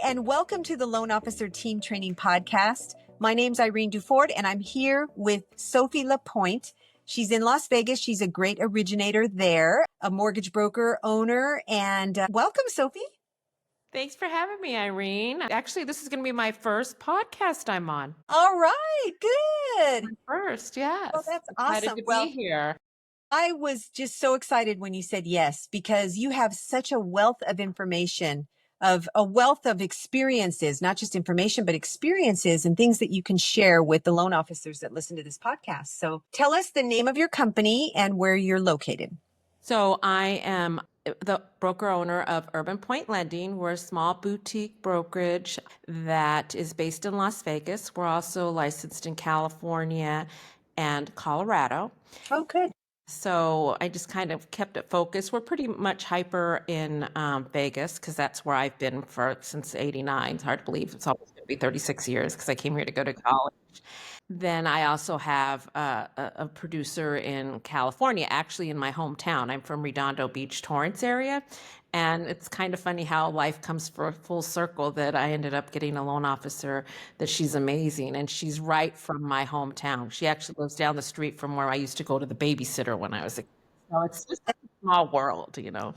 and welcome to the Loan Officer Team Training Podcast. My name's Irene Duford, and I'm here with Sophie Lapointe. She's in Las Vegas. She's a great originator there, a mortgage broker, owner, and welcome, Sophie. Thanks for having me, Irene. Actually, this is going to be my first podcast I'm on. All right, good. First, yes. Well, that's Excited awesome. to Well, be here. I was just so excited when you said yes, because you have such a wealth of information, of a wealth of experiences, not just information, but experiences and things that you can share with the loan officers that listen to this podcast. So tell us the name of your company and where you're located. So I am the broker owner of Pointe Lending. We're a small boutique brokerage that is based in Las Vegas. We're also licensed in California and Colorado. Oh, good. So I just kind of kept it focused. We're pretty much hyper in Vegas because that's where I've been since '89. It's hard to believe it's almost going to be 36 years because I came here to go to college. Then I also have a producer in California, actually in my hometown. I'm from Redondo Beach, Torrance area. And it's kind of funny how life comes for full circle that I ended up getting a loan officer that she's amazing. And she's right from my hometown. She actually lives down the street from where I used to go to the babysitter when I was a kid. So it's just a small world, you know.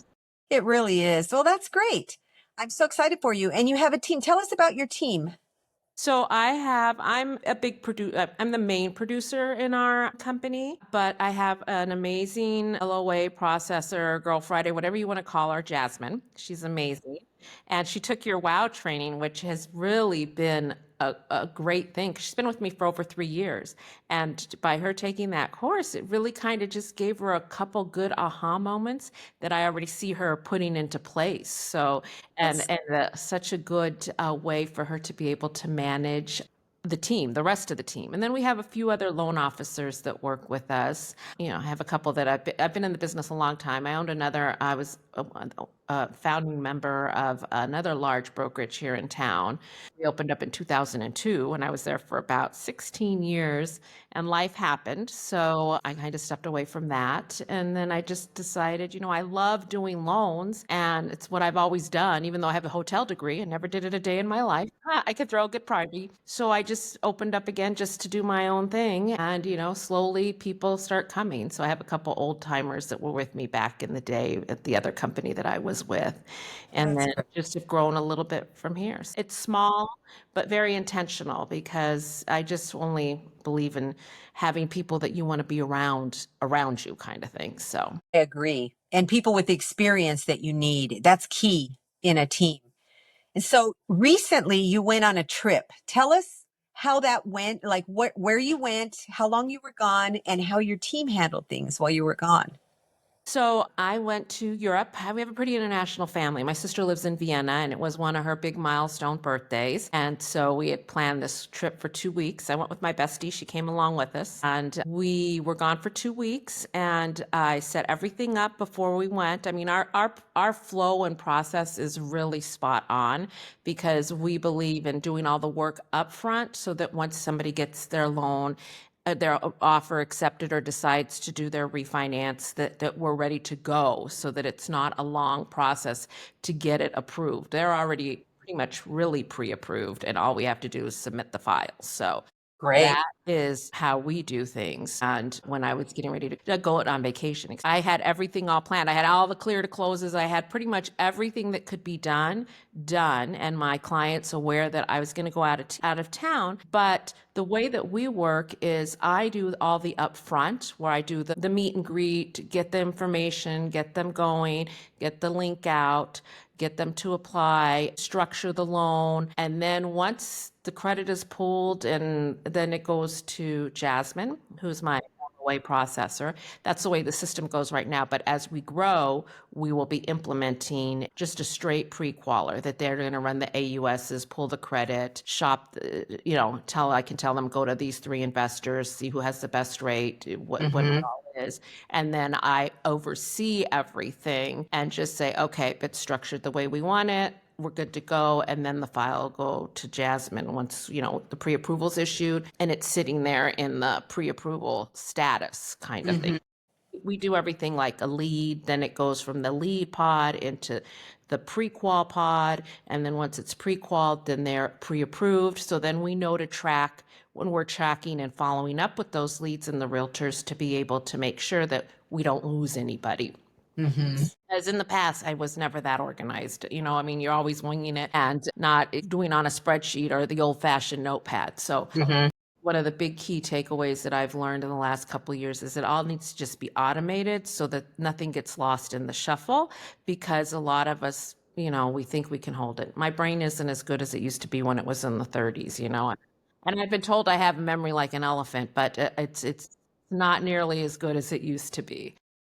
It really is. Well, that's great. I'm so excited for you. And you have a team. Tell us about your team. So I'm a big producer. I'm the main producer in our company, but I have an amazing LOA processor, Girl Friday, whatever you want to call her, Jasmine. She's amazing. And she took your WOW training, which has really been a great thing. She's been with me for over 3 years. And by her taking that course, it really kind of just gave her a couple good aha moments that I already see her putting into place. So, such a good way for her to be able to manage the team, the rest of the team. And then we have a few other loan officers that work with us. You know, I have a couple that I've been in the business a long time. I was a founding member of another large brokerage here in town. We opened up in 2002 and I was there for about 16 years and life happened. So I kind of stepped away from that. And then I just decided, I love doing loans and it's what I've always done, even though I have a hotel degree and never did it a day in my life. I could throw a good party. So I just opened up again just to do my own thing. And, slowly people start coming. So I have a couple old timers that were with me back in the day at the other company that I was with. And then just have grown a little bit from here. It's small, but very intentional because I just only believe in having people that you want to be around you kind of thing. So I agree. And people with the experience that you need, that's key in a team. And so recently you went on a trip. Tell us how that went, like where you went, how long you were gone, and how your team handled things while you were gone. So I went to Europe. We have a pretty international family. My sister lives in Vienna, and it was one of her big milestone birthdays. And so we had planned this trip for 2 weeks. I went with my bestie. She came along with us, and we were gone for 2 weeks. And I set everything up before we went. I mean, our flow and process is really spot on because we believe in doing all the work up front so that once somebody gets their loan, their offer accepted or decides to do their refinance, that we're ready to go so that it's not a long process to get it approved. They're already pretty much really pre-approved and all we have to do is submit the files. So Great. that is how we do things. And when I was getting ready to go on vacation, I had everything all planned. I had all the clear to closes. I had pretty much everything that could be done. And my clients aware that I was going to go out of town. But the way that we work is I do all the upfront where I do the meet and greet, get the information, get them going, get the link out, get them to apply, structure the loan. And then once the credit is pulled and then it goes to Jasmine, who's my LOA processor. That's the way the system goes right now. But as we grow, we will be implementing just a straight pre-qualer that they're going to run the AUSs, pull the credit, shop, I can tell them go to these 3 investors, see who has the best rate, what it all is. And then I oversee everything and just say, okay, if it's structured the way we want it, we're good to go. And then the file will go to Jasmine once, the pre-approval's issued and it's sitting there in the pre-approval status kind of thing. we do everything like a lead, then it goes from the lead pod into the pre-qual pod, and then once it's pre-qual, then they're pre-approved. So then we know to track when we're tracking and following up with those leads and the realtors to be able to make sure that we don't lose anybody. Mm-hmm. As in the past, I was never that organized. I mean, you're always winging it and not doing on a spreadsheet or the old-fashioned notepad. So Mm-hmm. one of the big key takeaways that I've learned in the last couple of years is it all needs to just be automated so that nothing gets lost in the shuffle, because a lot of us, we think we can hold it. My brain isn't as good as it used to be when it was in the 30s. And I've been told I have a memory like an elephant, but it's not nearly as good as it used to be.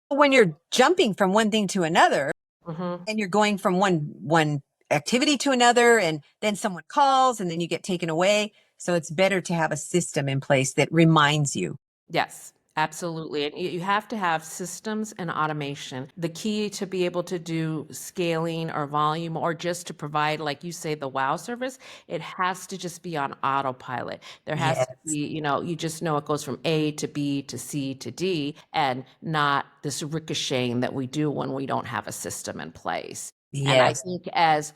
When you're jumping from one thing to another, Hmm. and you're going from one activity to another, and then someone calls and then you get taken away. So it's better to have a system in place that reminds you. Yes, absolutely. And you have to have systems and automation. The key to be able to do scaling or volume or just to provide, like you say, the wow service, it has to just be on autopilot. There has to Yes. be, you just know it goes from A to B to C to D, and not this ricocheting that we do when we don't have a system in place. And I Yes. think as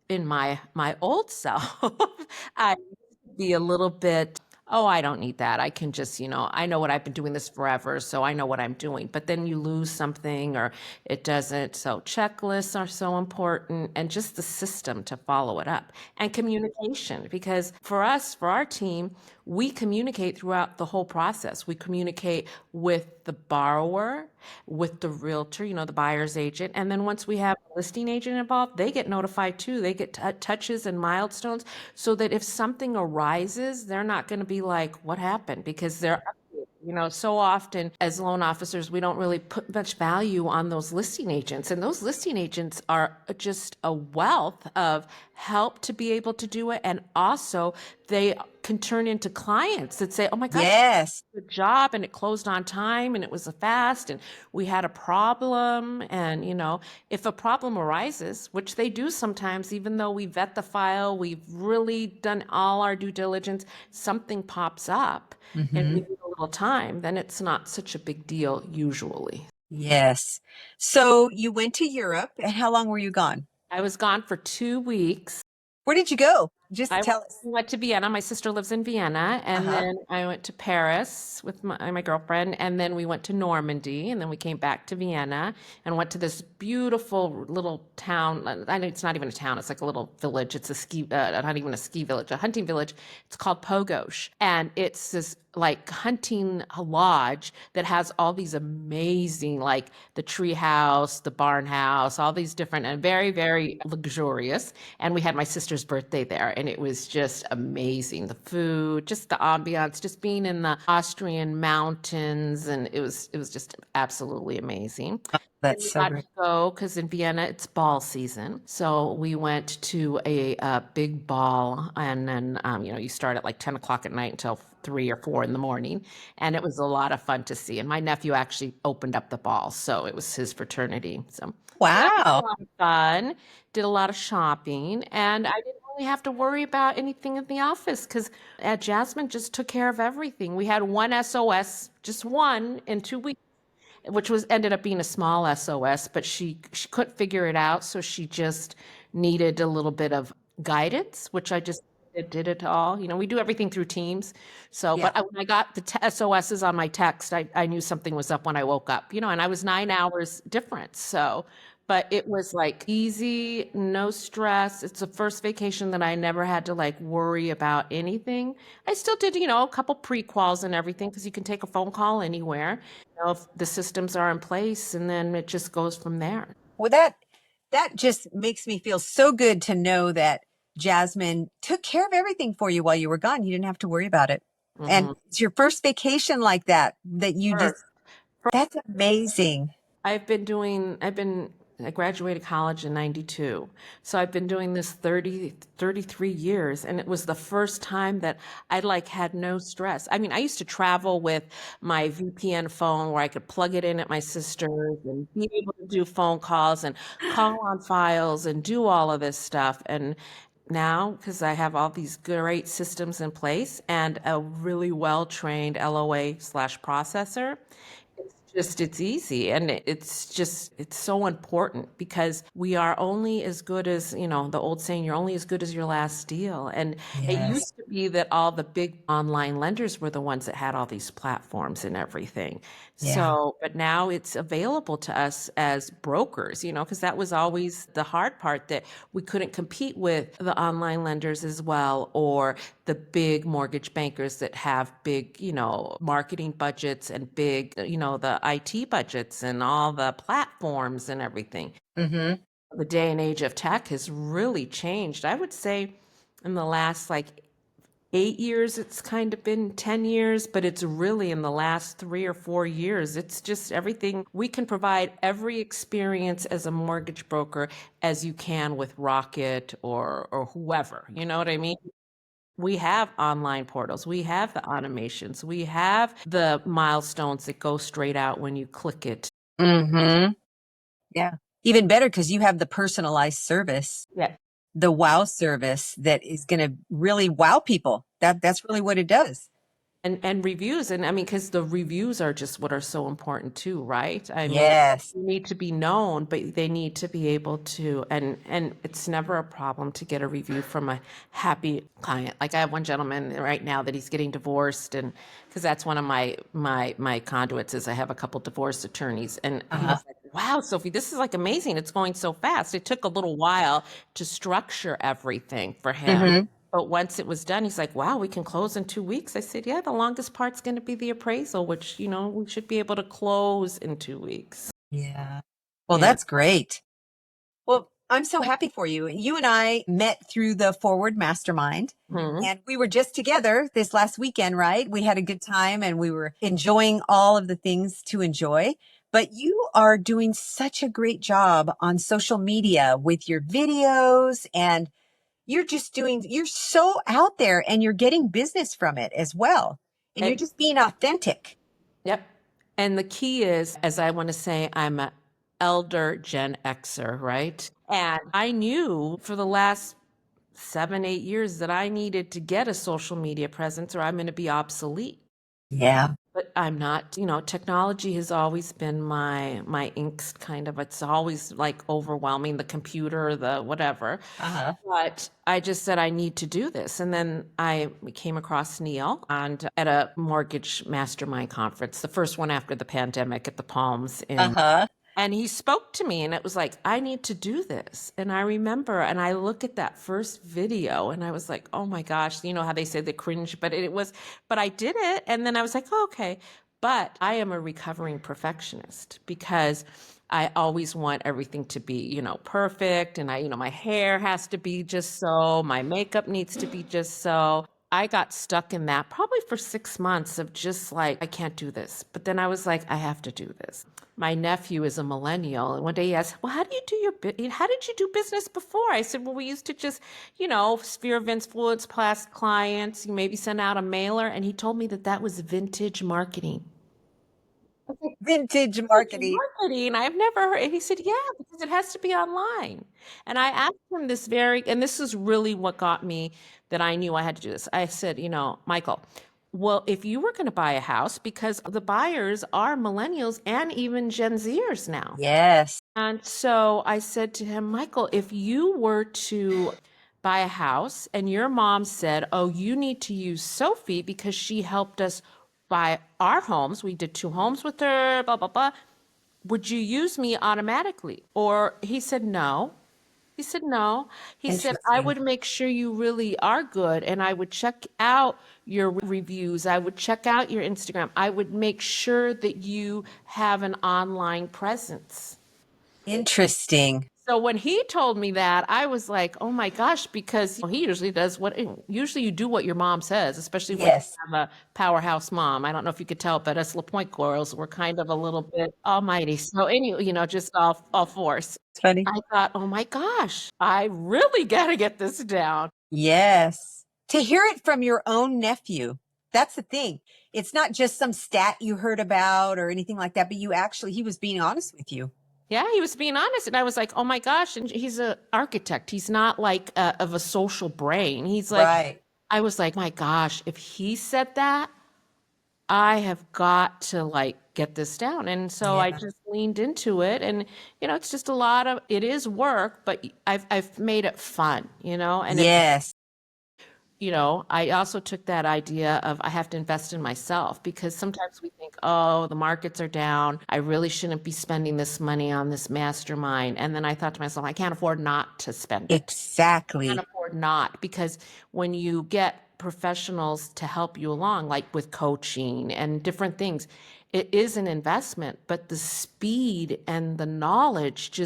in my old self, I used to be a little bit, oh, I don't need that. I can just, I know what I've been doing this forever, so I know what I'm doing. But then you lose something or it doesn't. So checklists are so important, and just the system to follow it up, and communication, because for us, for our team, we communicate throughout the whole process. We communicate with the borrower, with the realtor, the buyer's agent. And then once we have a listing agent involved, they get notified too. They get touches and milestones, so that if something arises, they're not going to be like, what happened? Because they're so often as loan officers, we don't really put much value on those listing agents. And those listing agents are just a wealth of help to be able to do it. And also, they can turn into clients that say, oh my gosh, Yes. good job, and it closed on time, and it was a fast, and we had a problem. And if a problem arises, which they do sometimes, even though we vet the file, we've really done all our due diligence, something pops up and we Mm-hmm. need a little time, then it's not such a big deal usually. Yes. So you went to Europe, and how long were you gone? I was gone for 2 weeks. Where did you go? Just I tell us. went to Vienna. My sister lives in Vienna. And Uh-huh. then I went to Paris with my girlfriend. And then we went to Normandy. And then we came back to Vienna and went to this beautiful little town. I know it's not even a town, it's like a little village. It's a not even a ski village, a hunting village. It's called Pogosh. And it's this like hunting lodge that has all these amazing, like the tree house, the barn house, all these different and very, very luxurious. And we had my sister's birthday there, and it was just amazing. The food, just the ambiance, just being in the Austrian mountains, and it was just absolutely amazing. Then That's we so got great. to go because in Vienna it's ball season. So we went to a big ball, and then you start at like 10 o'clock at night until 3 or 4 in the morning, and it was a lot of fun to see. And my nephew actually opened up the ball, so it was his fraternity. So that was a Wow. lot of fun. Did a lot of shopping, and I didn't really have to worry about anything in the office because Jasmine just took care of everything. We had one SOS, just one in 2 weeks, which was ended up being a small SOS, but she couldn't figure it out, so she just needed a little bit of guidance, which I just did it all. We do everything through Teams. So, Yeah. when I got the SOSs on my text, I knew something was up when I woke up. And I was 9 hours different. So, but it was like easy, no stress. It's the first vacation that I never had to like worry about anything. I still did, a couple pre-quals and everything because you can take a phone call anywhere, if the systems are in place, and then it just goes from there. Well, that just makes me feel so good to know that Jasmine took care of everything for you while you were gone. You didn't have to worry about it. And Hmm. it's your first vacation like that that you just, First, that's amazing. I graduated college in 92. So I've been doing this 33 years. And it was the first time that I like had no stress. I mean, I used to travel with my VPN phone where I could plug it in at my sister's and be able to do phone calls and call on files and do all of this stuff. And now, because I have all these great systems in place and a really well-trained LOA/processor, it's easy, and it's so important because we are only as good as, the old saying, you're only as good as your last deal. And it Yes. used to be that all the big online lenders were the ones that had all these platforms and everything. Yeah. So, but now it's available to us as brokers, because that was always the hard part, that we couldn't compete with the online lenders as well, or the big mortgage bankers that have big, marketing budgets and big, the IT budgets and all the platforms and everything. Mm-hmm. The day and age of tech has really changed. I would say in the last like 8 years, it's kind of been 10 years, but it's really in the last 3 or 4 years. It's just everything. We can provide every experience as a mortgage broker as you can with Rocket or whoever. You know what I mean? We have online portals, we have the automations, we have the milestones that go straight out when you click it. Mm-hmm. Yeah. Even better because you have the personalized service, Yeah. the wow service that is going to really wow people. That's really what it does. And reviews, and I mean, because the reviews are just what are so important too, right? I mean, Yes. you need to be known, but they need to be able to, and it's never a problem to get a review from a happy client. Like I have one gentleman right now that he's getting divorced, and because that's one of my conduits is I have a couple divorce attorneys, and he Uh-huh. was like, "Wow, Sophie, this is like amazing. It's going so fast." It took a little while to structure everything for him. Mm-hmm. But once it was done, he's like, wow, we can close in 2 weeks. I said, yeah, the longest part's going to be the appraisal, which, we should be able to close in 2 weeks. Yeah. Well, Yeah. that's great. Well, I'm so happy for you. You and I met through the Forward Mastermind, Mhm. and we were just together this last weekend, right? We had a good time and we were enjoying all of the things to enjoy. But you are doing such a great job on social media with your videos, and you're so out there and you're getting business from it as well. And you're And, just being authentic. yep. And the key is, as I want to say, I'm an elder Gen Xer, right? And I knew for the last 7, 8 years that I needed to get a social media presence or I'm going to be obsolete. Yeah. But I'm not, technology has always been my angst kind of. It's always like overwhelming, the computer, the whatever. Uh-huh. But I just said I need to do this. And then I came across Neil and at a mortgage mastermind conference, the first one after the pandemic at the Palms in, Uh-huh. and he spoke to me and it was like, I need to do this. And I remember, and I look at that first video and I was like, oh my gosh, you know how they say the cringe, but but I did it. And then I was like, oh, okay. But I am a recovering perfectionist because I always want everything to be, perfect. And my hair has to be just so, my makeup needs to be just so. I got stuck in that probably for 6 months of just like, I can't do this. But then I was like, I have to do this. My nephew is a millennial. And one day he asked, well, how did you do business before? I said, well, we used to just, sphere of influence, past clients, you maybe send out a mailer. And he told me that that was vintage marketing. Vintage Vintage marketing. marketing. I've never heard. And he said, yeah, because it has to be online. And I asked him and this is really what got me that I knew I had to do this. I said, Michael, well, if you were going to buy a house, because the buyers are millennials and even Gen Zers now. Yes. And so I said to him, Michael, if you were to buy a house and your mom said, oh, you need to use Sophie because she helped us buy our homes. We did 2 homes with her, blah, blah, blah. Would you use me automatically? Or he said, no. He said, no. He said, I Interesting. would make sure you really are good and I would check out your reviews. I would check out your Instagram. I would make sure that you have an online presence. Interesting. So when he told me that, I was like, oh my gosh, because he usually does usually you do what your mom says, especially when you Yes. have a powerhouse mom. I don't know if you could tell, but us Lapointe girls were kind of a little bit almighty. So anyway, just all force. It's funny. I thought, oh my gosh, I really got to get this down. Yes. To hear it from your own nephew. That's the thing. It's not just some stat you heard about or anything like that, but he was being honest with you. Yeah, he was being honest. And I was like, oh my gosh. And he's an architect. He's not like of a social brain. He's like, Right. I was like, my gosh, if he said that, I have got to like get this down. And so I just leaned into it, and it's just it is work, but I've made it fun, and it's Yes. I also took that idea of I have to invest in myself, because sometimes we think, oh, the markets are down. I really shouldn't be spending this money on this mastermind. And then I thought to myself, I can't afford not to spend it. Can't Exactly. afford not, because when you get professionals to help you along, like with coaching and different things, it is an investment, but the speed and the knowledge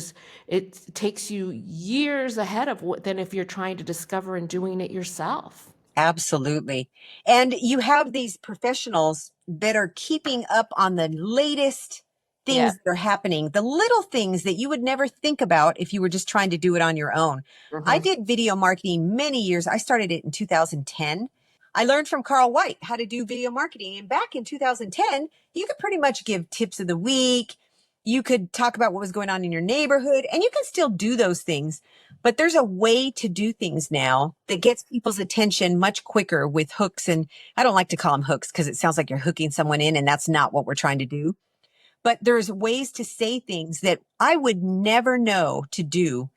it takes you years ahead of than if you're trying to discover and doing it yourself. Absolutely. And you have these professionals that are keeping up on the latest Yeah. things that are happening, the little things that you would never think about if you were just trying to do it on your own. I Hmm. did video marketing many years. I started it in 2010. I learned from Carl White how to do video marketing. And back in 2010, you could pretty much give tips of the week. You could talk about what was going on in your neighborhood, and you can still do those things. But there's a way to do things now that gets people's attention much quicker with hooks. And I don't like to call them hooks because it sounds like you're hooking someone in, and that's not what we're trying to do. But there's ways to say things that I would never know to do,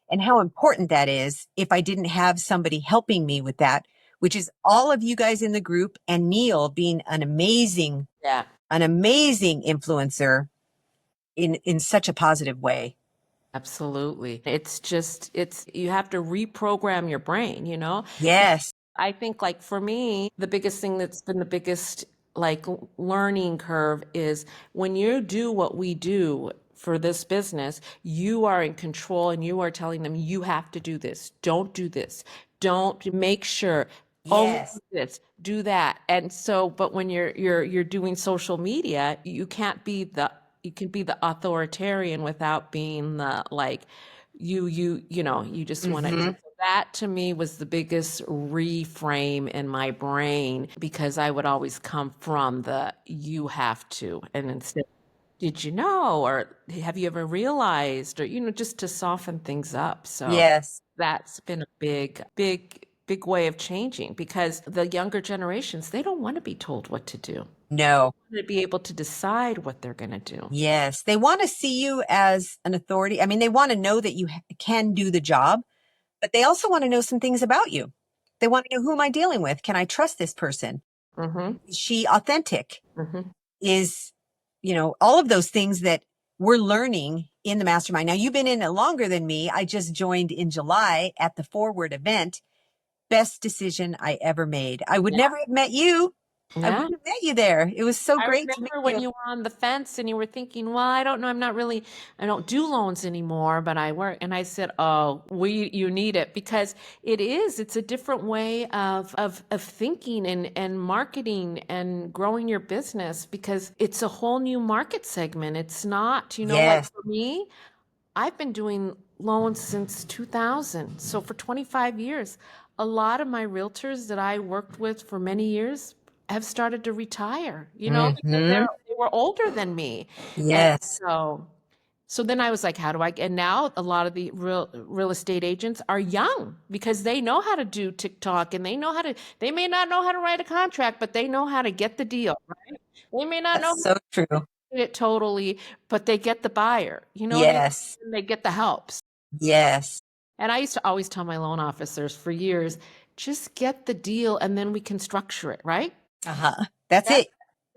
and how important that is if I didn't have somebody helping me with that, which is all of you guys in the group, and Neil being Yeah. an amazing influencer in such a positive way. Absolutely. You have to reprogram your brain. Yes. I think, like, for me, the biggest thing that's been the biggest, like, learning curve is when you do what we do for this business, you are in control, and you are telling them, you have to do this. Don't do this. Don't make sure. Only do Yes. this, do that. And so, but when you're doing social media, you can be the authoritarian without being the, like, you just want to. Hmm. That to me was the biggest reframe in my brain, because I would always come from the you have to, and instead, did you know, or have you ever realized, or just to soften things up. So Yes. that's been a big, big, big way of changing, because the younger generations, they don't want to be told what to do. No. They want to be able to decide what they're going to do. Yes. They want to see you as an authority. I mean, they want to know that you can do the job, but they also want to know some things about you. They want to know, who am I dealing with? Can I trust this person? Mm-hmm. Is she authentic? Mm-hmm. Is, all of those things that we're learning in the mastermind. Now, you've been in it longer than me. I just joined in July at the Forward event. Best decision I ever made. I would Yeah. never have met you. I Yeah. wouldn't have met you there. It was so I great to meet remember when you. you were on the fence and you were thinking, well, I don't know, I don't do loans anymore, but I work. And I said, oh, you need it, because it's a different way of thinking and marketing and growing your business, because it's a whole new market segment. It's not, like, Yes. for me, I've been doing loans since 2000. So for 25 years, a lot of my realtors that I worked with for many years have started to retire, because Hmm. they were older than me. And Yes. so then I was like, how do I, and now a lot of the real estate agents are young, because they know how to do TikTok, and they may not know how to write a contract, but they know how to get the deal, right? They may not know That's so true. it totally, but they get the buyer. You know what I mean? Yes. And they get the helps. Yes. And I used to always tell my loan officers for years, just get the deal and then we can structure it, right? Uh-huh. That's That it.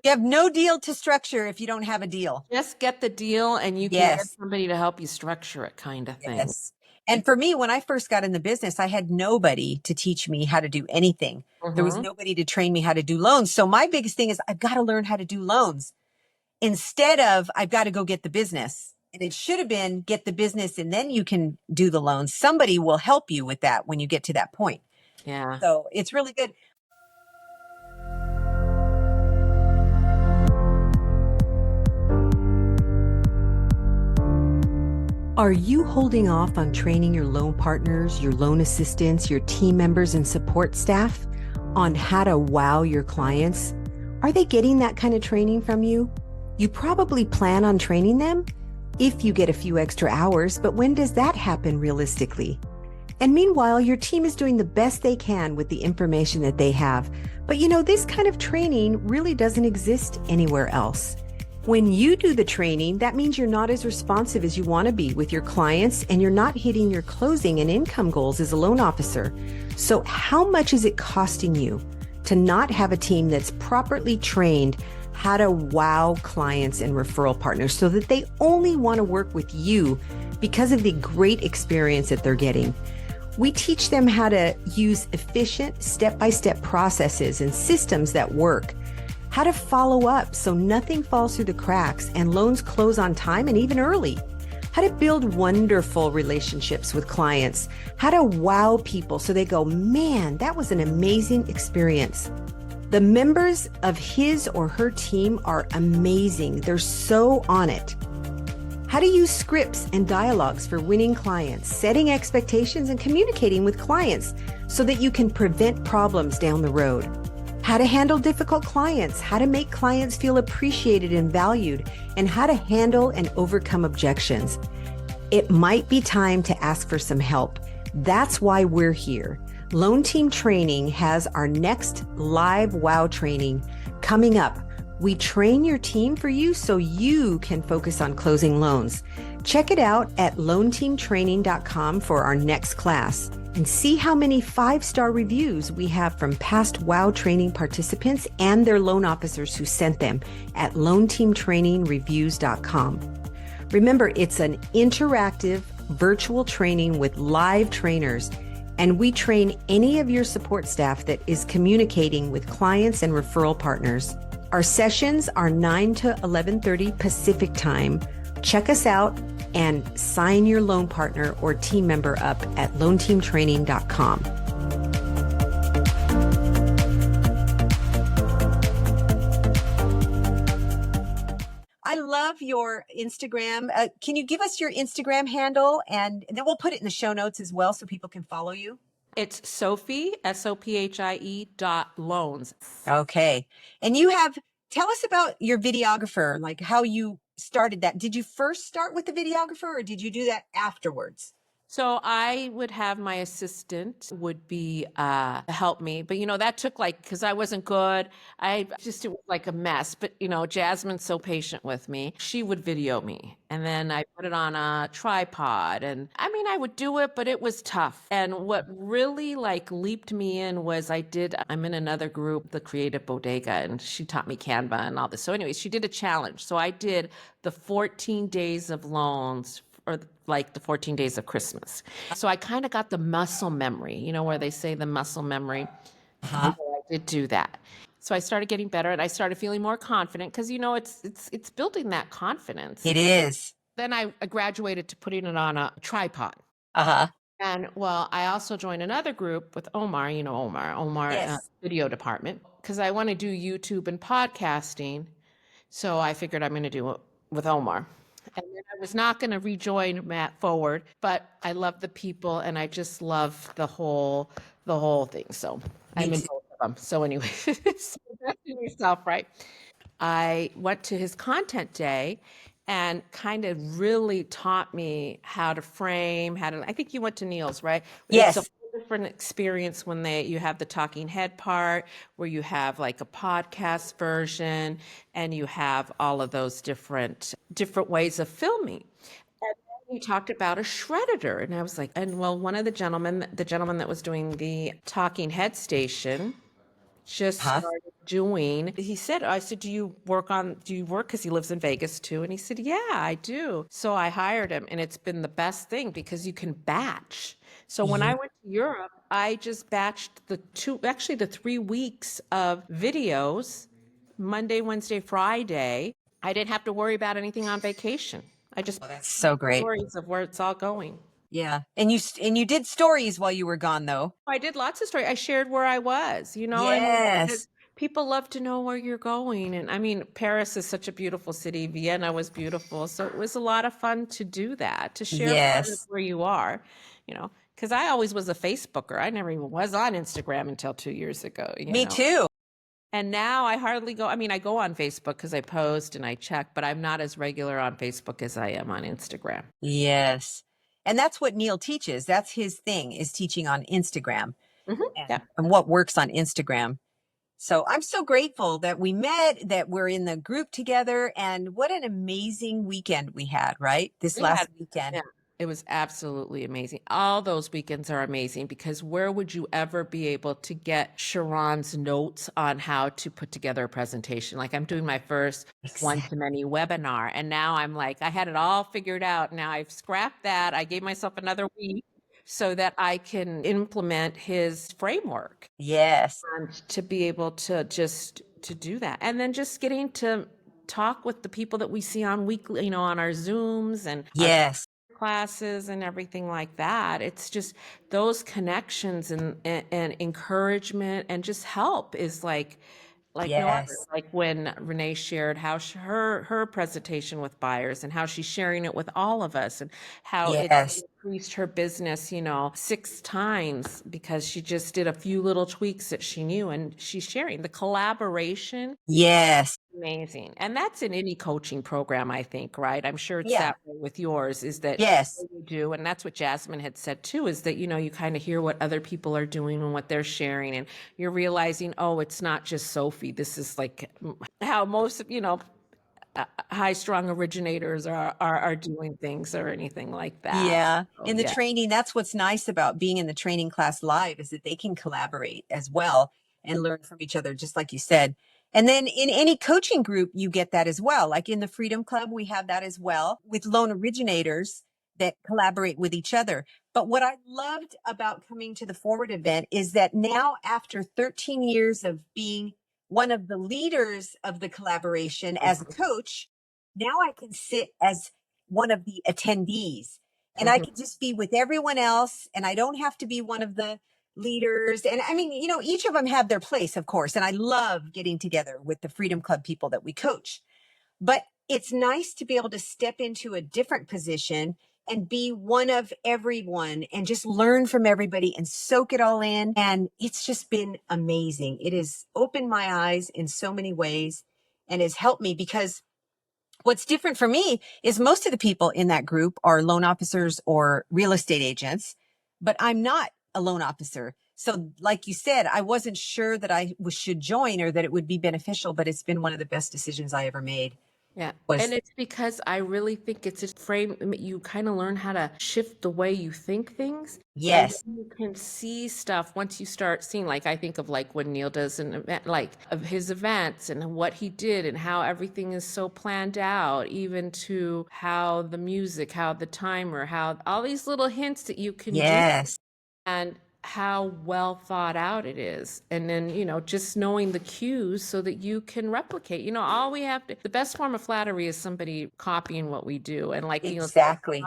You have no deal to structure if you don't have a deal. just get the deal and you can get Yes. somebody to help you structure it, kind of thing. Yes. And for me, when I first got in the business, I had nobody to teach me how to do anything. There was Mm-hmm. nobody to train me how to do loans. So my biggest thing is, I've got to learn how to do loans instead of, I've got to go get the business. And it should have been, get the business and then you can do the loans. Somebody will help you with that when you get to that point. Yeah. So it's really good. Are you holding off on training your loan partners, your loan assistants, your team members, and support staff on how to wow your clients? Are they getting that kind of training from you? You probably plan on training them if you get a few extra hours, but when does that happen realistically? And meanwhile, your team is doing the best they can with the information that they have. But this kind of training really doesn't exist anywhere else. When you do the training, that means you're not as responsive as you want to be with your clients, and you're not hitting your closing and income goals as a loan officer. So how much is it costing you to not have a team that's properly trained how to wow clients and referral partners so that they only want to work with you because of the great experience that they're getting? We teach them how to use efficient step-by-step processes and systems that work, how to follow up so nothing falls through the cracks and loans close on time and even early, how to build wonderful relationships with clients, how to wow people so they go, man, that was an amazing experience. The members of his or her team are amazing. They're so on it. How to use scripts and dialogues for winning clients, setting expectations, and communicating with clients so that you can prevent problems down the road. How to handle difficult clients, how to make clients feel appreciated and valued, and how to handle and overcome objections. It might be time to ask for some help. That's why we're here. Loan Team Training has our next live WOW training coming up. We train your team for you so you can focus on closing loans. Check it out at loanteamtraining.com for our next class and see how many 5-star reviews we have from past WOW training participants and their loan officers who sent them at loanteamtrainingreviews.com. Remember, it's an interactive virtual training with live trainers, and we train any of your support staff that is communicating with clients and referral partners. Our sessions are 9 to 11:30 Pacific time. Check us out and sign your loan partner or team member up at loanteamtraining.com. I love your Instagram. Can you give us your Instagram handle? And then we'll put it in the show notes as well so people can follow you. It's Sophie, SOPHIE.loans. Okay. And tell us about your videographer, like how you started that. Did you first start with the videographer or did you do that afterwards? So I would have my assistant would be help me, but that took because I wasn't good. It was like a mess. But Jasmine's so patient with me. She would video me, and then I put it on a tripod, and I would do it, but it was tough. And what really leaped me in was I'm in another group, the Creative Bodega, and she taught me Canva and all this. So anyways, she did a challenge. So I did the 14 days of loans, or the 14 days of Christmas. So I kind of got the muscle memory, where they say the muscle memory. Uh-huh. So I did do that. So I started getting better, and I started feeling more confident because, it's building that confidence. It is. Then I graduated to putting it on a tripod. Uh-huh. And I also joined another group with Omar, Omar Yes. video department, because I want to do YouTube and podcasting. So I figured I'm going to do it with Omar. And then I was not going to rejoin Matt Forward, but I love the people and I just love the whole thing. So I'm in both of them. So anyway, so invest in yourself, right? I went to his content day and kind of really taught me how to frame, I think you went to Neil's, right? Yes. It's a different experience when you have the talking head part, where you have a podcast version, and you have all of those different ways of filming. And then you talked about a shredder, and I was like, one of the gentleman that was doing the talking head station just started doing, I said, do you work? Because he lives in Vegas too. And he said, yeah, I do. So I hired him, and it's been the best thing because you can batch. So when I went to Europe, I just batched the 3 weeks of videos, Monday, Wednesday, Friday. I didn't have to worry about anything on vacation. I just That's so great. Stories of where it's all going. Yeah. And you did stories while you were gone, though. I did lots of stories. I shared where I was, Yes. people love to know where you're going. And Paris is such a beautiful city. Vienna was beautiful. So it was a lot of fun to do that, to share part of where you are, because I always was a Facebooker. I never even was on Instagram until 2 years ago. Me too. And now I hardly go. I go on Facebook because I post and I check, but I'm not as regular on Facebook as I am on Instagram. Yes. And that's what Neil teaches. That's his thing, is teaching on Instagram. Mm-hmm. And what works on Instagram. So I'm so grateful that we met, that we're in the group together, and what an amazing weekend we had, right? This We had last weekend. Yeah, it was absolutely amazing. All those weekends are amazing because where would you ever be able to get Sharon's notes on how to put together a presentation? Like I'm doing my first Exactly. one-to-many webinar, and now I'm like, I had it all figured out. Now I've scrapped that. I gave myself another week so that I can implement his framework Yes. and to be able to just to do that. And then just getting to talk with the people that we see on weekly, on our Zooms and our Yes. classes and everything like that. It's just those connections and encouragement and just help is like no other. Yes. Like when Renee shared how her presentation with buyers and how she's sharing it with all of us and how it Yes. increased her business, 6 times because she just did a few little tweaks that she knew and she's sharing the collaboration. Yes. Amazing. And that's in any coaching program, I think, right? I'm sure it's Yeah. that way with yours, is that Yes. you do. And that's what Jasmine had said too, is that, you kind of hear what other people are doing and what they're sharing. And you're realizing, oh, it's not just Sophie. This is like how most, high strung originators are doing things or anything like that. Yeah. Oh, In the yeah. training, that's what's nice about being in the training class live is that they can collaborate as well and learn from each other, just like you said. And then in any coaching group, you get that as well. Like in the Freedom Club, we have that as well with loan originators that collaborate with each other. But what I loved about coming to the Forward event is that now, after 13 years of being one of the leaders of the collaboration as a coach, now I can sit as one of the attendees and I Mhm. can just be with everyone else and I don't have to be one of the leaders. And I mean, each of them have their place, of course. And I love getting together with the Freedom Club people that we coach. But it's nice to be able to step into a different position and be one of everyone and just learn from everybody and soak it all in. And it's just been amazing. It has opened my eyes in so many ways and has helped me because what's different for me is most of the people in that group are loan officers or real estate agents, but I'm not a loan officer. So, like you said, I wasn't sure that should join or that it would be beneficial, but it's been one of the best decisions I ever made. Yeah. And Was it's because I really think it's a frame, you kind of learn how to shift the way you think things. And yes, then you can see stuff once you start seeing, like, I think of like when Neil does an event, like of his events and what he did and how everything is so planned out, even to how the music, how the timer, how all these little hints that you can do yes, and how well thought out it is. And then, just knowing the cues so that you can replicate. All we have to, the best form of flattery is somebody copying what we do. And like Neil said, exactly.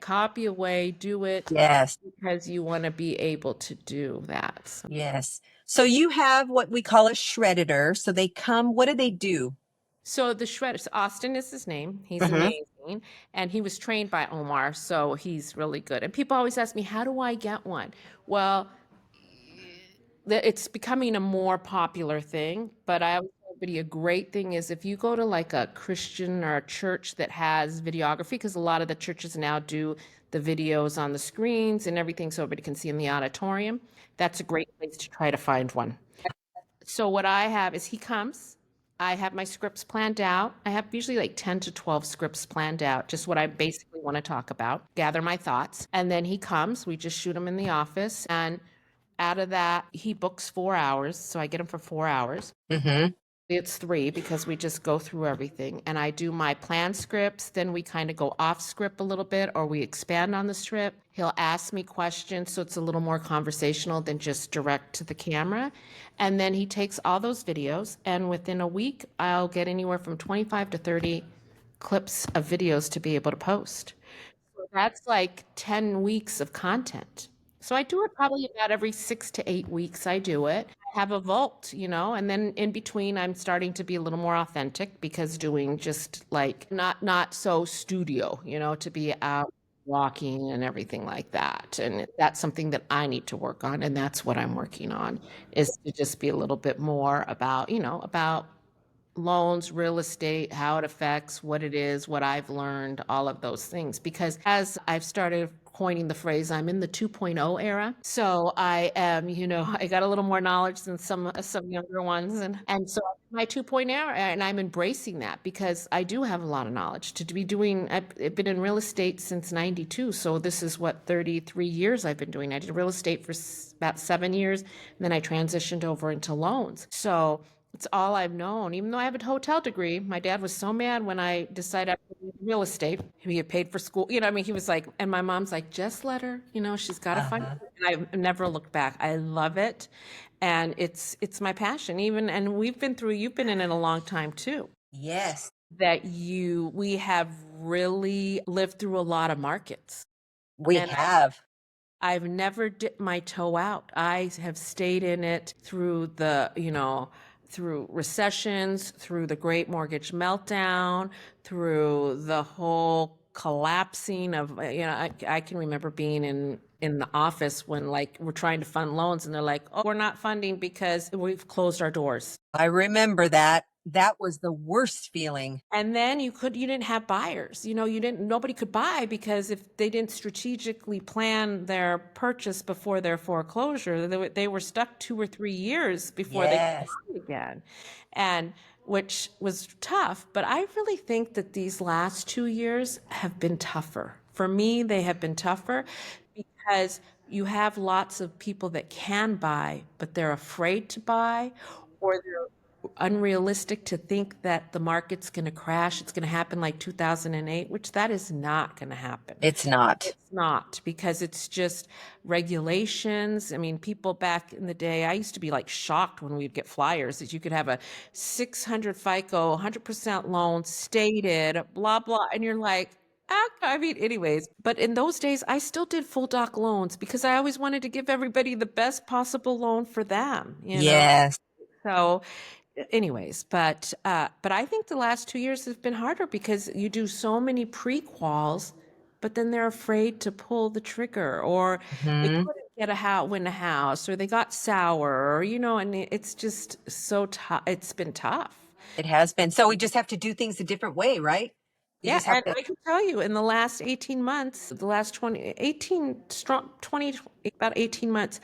copy away, do it Yes, because you want to be able to do that. So, yes. So you have what we call a shredder. So they come, what do they do? so the shredder, so Austin is his name. He's Hmm. amazing. And he was trained by Omar, so he's really good. And people always ask me, how do I get one? Well, it's becoming a more popular thing, but I always tell everybody a great thing is if you go to like a Christian or a church that has videography, because a lot of the churches now do the videos on the screens and everything so everybody can see in the auditorium, that's a great place to try to find one. So what I have is he comes, I have my scripts planned out. I have usually like 10 to 12 scripts planned out, just what I basically want to talk about, gather my thoughts. And then he comes, we just shoot him in the office. And out of that, he books 4 hours. So I get him for 4 hours. Hmm. It's three because we just go through everything. And I do my plan scripts. Then we kind of go off script a little bit or we expand on the script. He'll ask me questions. So it's a little more conversational than just direct to the camera. And then he takes all those videos. And within a week, I'll get anywhere from 25 to 30 clips of videos to be able to post. That's like 10 weeks of content. So I do it probably about every 6 to 8 weeks. I do it. I have a vault, and then in between I'm starting to be a little more authentic because doing just like not so studio, to be out walking and everything like that. And that's something that I need to work on. And that's what I'm working on is to just be a little bit more about loans, real estate, how it affects, what it is, what I've learned, all of those things. Because as I've started coining the phrase, I'm in the 2.0 era. So I am, I got a little more knowledge than some younger ones. And so I'm in my 2.0 era, and I'm embracing that because I do have a lot of knowledge to be doing. I've been in real estate since 92. So this is what, 33 years I've been doing. I did real estate for about 7 years. And then I transitioned over into loans. So it's all I've known. Even though I have a hotel degree, my dad was so mad when I decided I would do real estate. He had paid for school. I mean, he was like, and my mom's like, just let her, she's got to find Uh-huh. it. And I've never looked back. I love it. And it's my passion. And you've been in it a long time too. Yes, We have really lived through a lot of markets. we And have. I've never dipped my toe out. I have stayed in it through through recessions, through the great mortgage meltdown, through the whole collapsing of, I can remember being in the office when like we're trying to fund loans and they're like, oh, we're not funding because we've closed our doors. I remember that. That was the worst feeling. And then you didn't have buyers. Nobody could buy because if they didn't strategically plan their purchase before their foreclosure, they were stuck 2 or 3 years before they could Yes. buy again. And which was tough. But I really think that these last 2 years have been tougher. For me, they have been tougher because you have lots of people that can buy, but they're afraid to buy, or they're unrealistic to think that the market's going to crash. It's going to happen like 2008, which that is not going to happen. It's not. It's not, because it's just regulations. I mean, people back in the day, I used to be like shocked when we'd get flyers that you could have a 600 FICO, 100% loan stated, blah, blah. And you're like, I mean, anyways, but in those days, I still did full doc loans because I always wanted to give everybody the best possible loan for them. Yes. So anyways, but I think the last 2 years have been harder because you do so many pre-quals, but then they're afraid to pull the trigger, or they Hmm. couldn't get win a house, or they got sour, and it's just so tough. It's been tough. It has been. So we just have to do things a different way, right? You Yeah, just have and to. I can tell you in the last 18 months, the last about 18 months,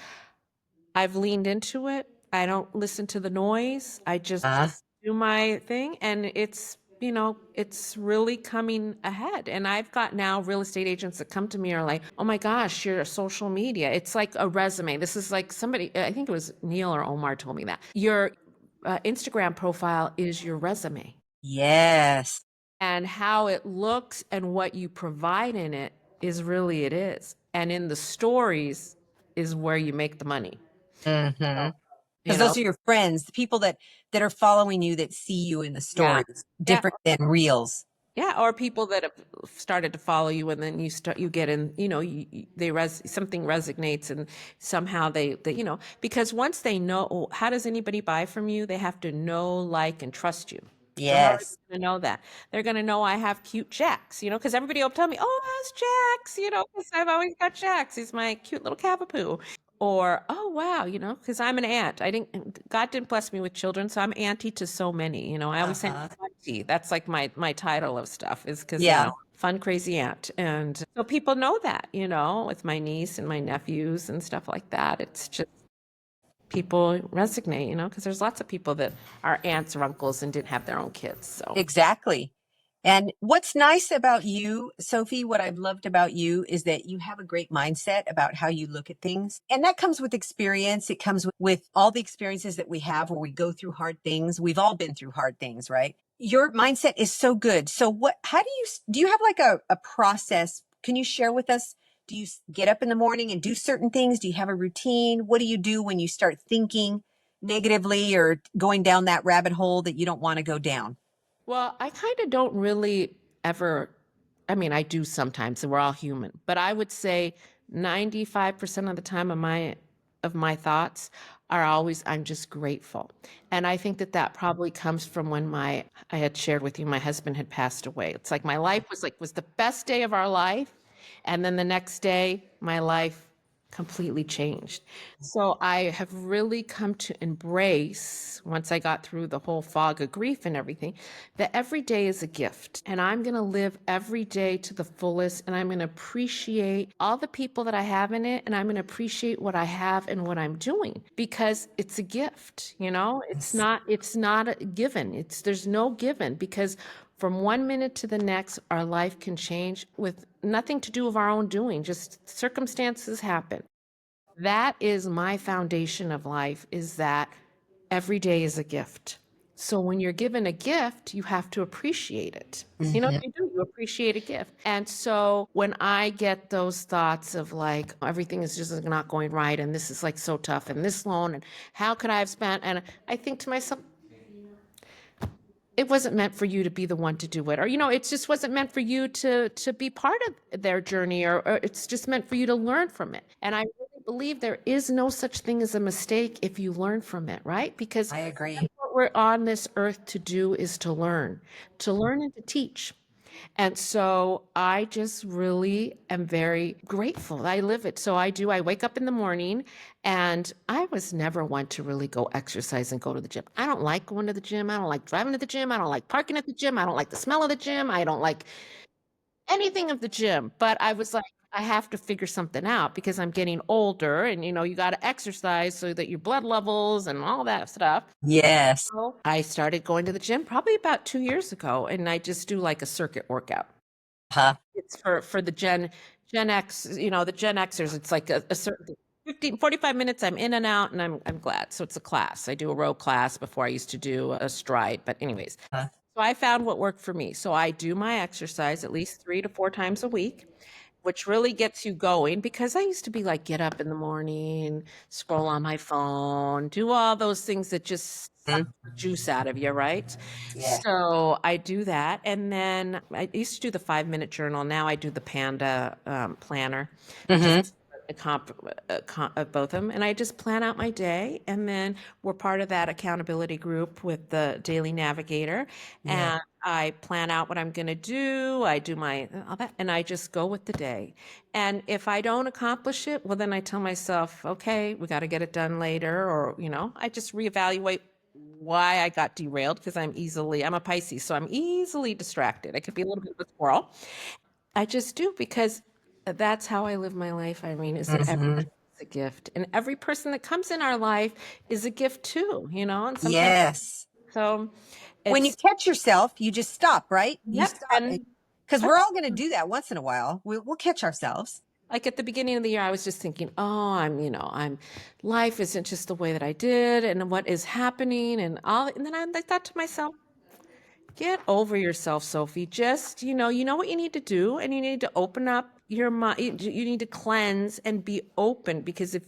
I've leaned into it. I don't listen to the noise. I Uh, just do my thing, and it's really coming ahead. And I've got now real estate agents that come to me are like, "Oh my gosh, your social media. It's like a resume." This is like somebody, I think it was Neil or Omar told me that. Your Instagram profile is your resume, yes. and how it looks and what you provide in it is really it is. And in the stories is where you make the money. Mm-hmm. You Because know? those are your friends, the people that are following you that see you in the Yeah. stories, Yeah. different than reels. Yeah. Or people that have started to follow you, and then you get in, something resonates, and somehow they, because once they know, how does anybody buy from you? They have to know, like, and trust you. So how are they Yes. going to know that? They're going to know I have cute Jacks, because everybody will tell me, oh, how's Jacks? Because I've always got Jacks. He's my cute little cavapoo. Or, oh, wow, because I'm an aunt. God didn't bless me with children, so I'm auntie to so many. I always say Uh-huh. auntie. That's like my title of stuff, is because, Yeah. fun, crazy aunt. And so people know that, with my niece and my nephews and stuff like that. It's just people resonate, because there's lots of people that are aunts or uncles and didn't have their own kids. So Exactly. And what's nice about you, Sophie, what I've loved about you is that you have a great mindset about how you look at things. And that comes with experience. It comes with all the experiences that we have where we go through hard things. We've all been through hard things, right? Your mindset is so good. So how do you have like a process? Can you share with us? Do you get up in the morning and do certain things? Do you have a routine? What do you do when you start thinking negatively or going down that rabbit hole that you don't want to go down? well, I kind of don't really ever, I mean, I do sometimes, and we're all human, but I would say 95% of the time of my thoughts are always, I'm just grateful. And I think that probably comes from when I had shared with you, my husband had passed away. It's like my life was the best day of our life. And then the next day, my life completely changed. So I have really come to embrace, once I got through the whole fog of grief and everything, that every day is a gift. And I'm going to live every day to the fullest. And I'm going to appreciate all the people that I have in it. And I'm going to appreciate what I have and what I'm doing because it's a gift. Yes. It's not a given. There's no given because from one minute to the next, our life can change with nothing to do of our own doing, just circumstances happen. That is my foundation of life, is that every day is a gift. So when you're given a gift, you have to appreciate it. Hmm. You appreciate a gift. And so when I get those thoughts of like, everything is just not going right, and this is like so tough, and this loan, and how could I have spent? And I think to myself, it wasn't meant for you to be the one to do it, or it just wasn't meant for you to be part of their journey, or it's just meant for you to learn from it. And I really believe there is no such thing as a mistake if you learn from it, right? Because I agree. what we're on this earth to do is to learn and to teach. And so I just really am very grateful. I live it. So I wake up in the morning, and I was never one to really go exercise and go to the gym. I don't like going to the gym. I don't like driving to the gym. I don't like parking at the gym. I don't like the smell of the gym. I don't like anything of the gym. But I was like, I have to figure something out because I'm getting older, and you got to exercise so that your blood levels and all that stuff. Yes. So I started going to the gym probably about 2 years ago, and I just do like a circuit workout. Huh. It's for the Gen X, the Gen Xers. It's like a certain 15, 45 minutes. I'm in and out, and I'm glad. So it's a class. I do a row class before I used to do a stride. But anyways, Huh. so I found what worked for me. So I do my exercise at least 3 to 4 times a week, which really gets you going because I used to be like, get up in the morning, scroll on my phone, do all those things that just suck Mhm. the juice out of you, right? Yeah. So I do that. And then I used to do the 5 minute journal. Now I do the Panda planner, Hmm. just both of them. And I just plan out my day. And then we're part of that accountability group with the Daily Navigator. Yeah. And I plan out what I'm going to do. I do my all that, and I just go with the day. And if I don't accomplish it, well, then I tell myself, okay, we got to get it done later, or I just reevaluate why I got derailed because I'm a Pisces, so I'm easily distracted. I could be a little bit of a squirrel. I just do because that's how I live my life, Irene, is that every Hmm. day is a gift. And every person that comes in our life is a gift too, and sometimes Yes. so When you it's catch yourself, you just stop, right? You yep. stop And because we're that's all going to do that once in a while. We'll catch ourselves. like at the beginning of the year, I was just thinking, oh, life isn't just the way that I did, and what is happening, and all. And then I thought to myself, get over yourself, Sophie. Just, you know what you need to do, and you need to open up your mind. You need to cleanse and be open because if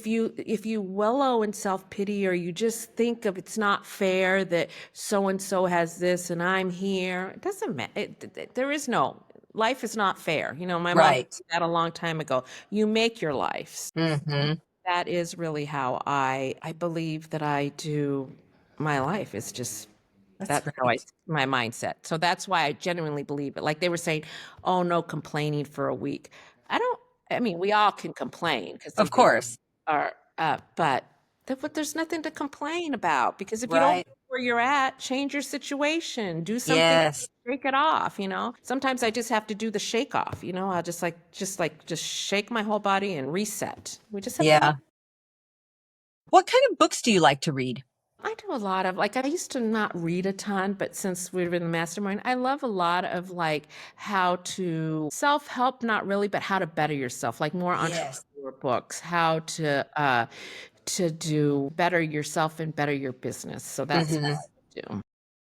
you wallow in self-pity, or you just think of it's not fair that so and so has this and I'm here, it doesn't matter. There is no life is not fair. My mom Right. said that a long time ago. You make your life. Hmm. That is really how I believe that I do my life. It's just That's that's how great. my mindset. So that's why I genuinely believe it. Like they were saying, oh, no complaining for a week. I mean, we all can complain because some Of things course. but there's nothing to complain about because if you don't Right. like where you're at, change your situation, do something, Yes. shake it off. Sometimes I just have to do the shake off. I'll just shake my whole body and reset. We just have to Yeah. What kind of books do you like to read? I do a lot of like I used to not read a ton, but since we've been in the mastermind, I love a lot of like how to self-help, not really, but how to better yourself, like more Yes. entrepreneur books, how to do better yourself and better your business. So that's what Hmm. I do.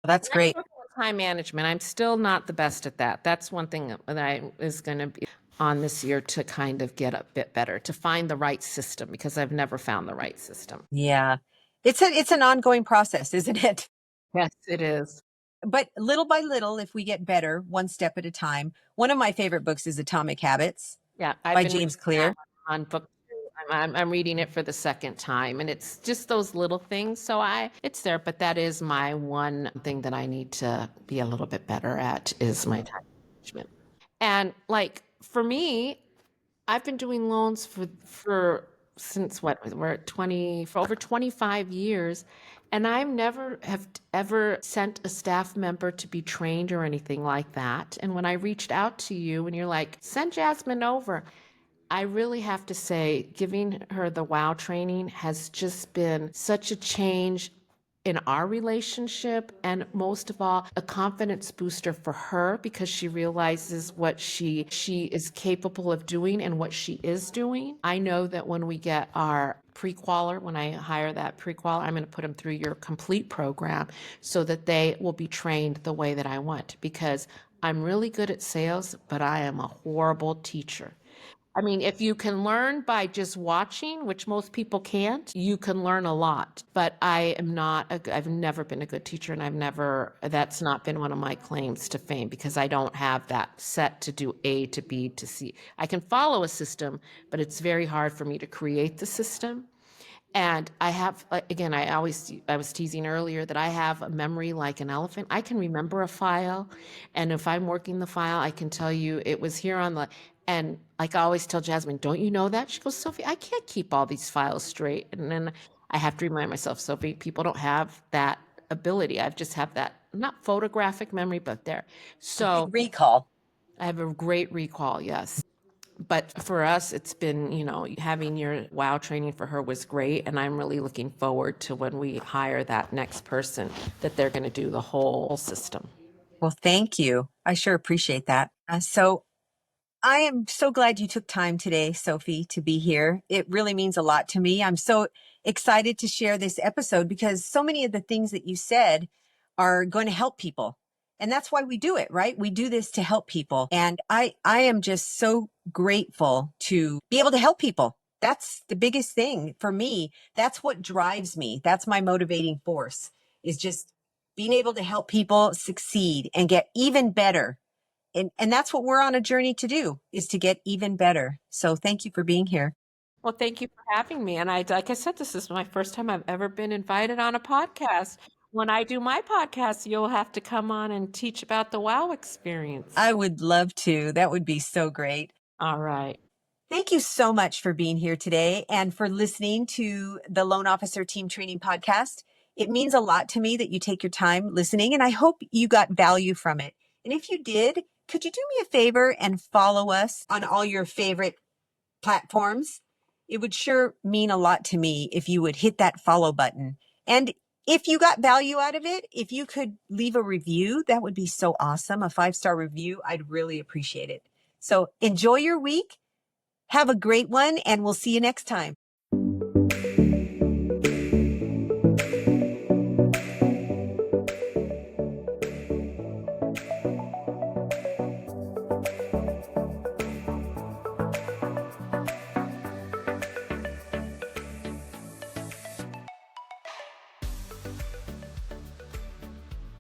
That's And I'm great. working with time management. I'm still not the best at that. That's one thing that I is going to be on this year to kind of get a bit better, to find the right system because I've never found the right system. Yeah. It's an ongoing process, isn't it? Yes, it is. But little by little, if we get better, one step at a time. One of my favorite books is Atomic Habits Yeah, I've by been reading James that Clear. on book two. I'm reading it for the second time, and it's just those little things. So it's there, but that is my one thing that I need to be a little bit better at is my time management. And like for me, I've been doing loans for since what we're at 20 for over 25 years, and I've never have ever sent a staff member to be trained or anything like that. And when I reached out to you and you're like, send Jasmine over, I really have to say, giving her the WOW training has just been such a change in our relationship, and most of all a confidence booster for her because she realizes what she is capable of doing and what she is doing. I know that when we get our pre-qualer, when I hire that pre-qualer, I'm going to put them through your complete program so that they will be trained the way that I want, because I'm really good at sales, but I am a horrible teacher. I mean, if you can learn by just watching, which most people can't, you can learn a lot. But I am not, I've never been a good teacher, and that's not been one of my claims to fame because I don't have that set to do A to B to C. I can follow a system, but it's very hard for me to create the system. And I have, again, I was teasing earlier that I have a memory like an elephant. I can remember a file. And if I'm working the file, I can tell you it was here on the, and like I always tell Jasmine, don't you know that? She goes, Sophie, I can't keep all these files straight. And then I have to remind myself, Sophie, people don't have that ability. I just have that, not photographic memory, but there. A good So recall. I have a great recall, yes. But for us, it's been, having your WOW training for her was great. And I'm really looking forward to when we hire that next person, that they're going to do the whole system. Well, thank you. I sure appreciate that. So I am so glad you took time today, Sophie, to be here. It really means a lot to me. I'm so excited to share this episode because so many of the things that you said are going to help people. And that's why we do it, right? We do this to help people. And I am just so grateful to be able to help people. That's the biggest thing for me. That's what drives me. That's my motivating force, is just being able to help people succeed and get even better. And that's what we're on a journey to do, is to get even better. So thank you for being here. Well, thank you for having me. And like I said, this is my first time I've ever been invited on a podcast. When I do my podcast, you'll have to come on and teach about the WOW experience. I would love to. That would be so great. All right. Thank you so much for being here today and for listening to the Loan Officer Team Training Podcast. It means a lot to me that you take your time listening, and I hope you got value from it. And if you did, could you do me a favor and follow us on all your favorite platforms? It would sure mean a lot to me if you would hit that follow button. And if you got value out of it, if you could leave a review, that would be so awesome. A 5-star review, I'd really appreciate it. So enjoy your week. Have a great one, and we'll see you next time.